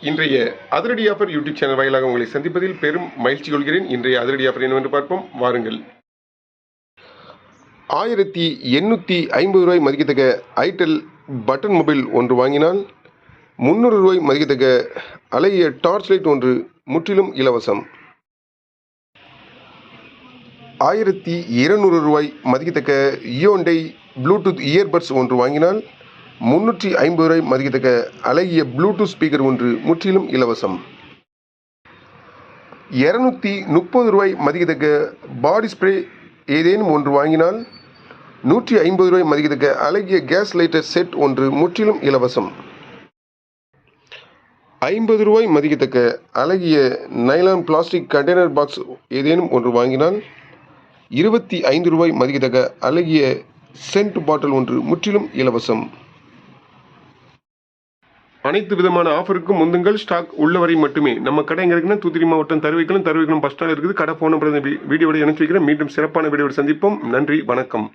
இன்றைய அதிரடி offer YouTube channel வாயிலாக உங்களை சந்திப்பதில் பெரும் மகிழ்ச்சி கொள்கிறேன். இன்றைய அதிரடி ஆஃபர் என்னவென்று பார்ப்போம், வாருங்கள். 1850 ரூபாய் மதிக்கத்தக்க ஐடெல் பட்டன் மொபைல் ஒன்று வாங்கினால் 300 ரூபாய் மதிக்கத்தக்க அழகிய டார்ச் லைட் ஒன்று முற்றிலும் இலவசம். 1200 ரூபாய் மதிக்கத்தக்க யோண்டை ப்ளூடூத் இயர்பட்ஸ் ஒன்று வாங்கினால் 350 ரூபாய் மதிக்கத்தக்க அழகிய ப்ளூடூத் ஸ்பீக்கர் ஒன்று முற்றிலும் இலவசம். 230 ரூபாய் மதிக்கத்தக்க பாடி ஸ்ப்ரே ஏதேனும் ஒன்று வாங்கினால் 150 ரூபாய் மதிக்கத்தக்க அழகிய கேஸ் லைட்டர் செட் ஒன்று முற்றிலும் இலவசம். 50 ரூபாய் மதிக்கத்தக்க அழகிய நைலான் பிளாஸ்டிக் கண்டெய்னர் பாக்ஸ் ஏதேனும் ஒன்று வாங்கினால் 25 ரூபாய் மதிக்கத்தக்க அழகிய சென்ட் பாட்டில் ஒன்று முற்றிலும் இலவசம். அனைத்து விதமான ஆஃபருக்கும் முந்துங்கள். ஸ்டாக் உள்ளவரை மட்டுமே. நம்ம கடை எங்க இருக்குன்னா தூத்துக்குடி மாவட்டம் தருவைக்குளம் பஸ் ஸ்டாண்ட் இருக்குது. கடை போன வீடியோட இணைச்சு வைக்கிறேன். மீண்டும் சிறப்பான வீடியோட சந்திப்போம். நன்றி, வணக்கம்.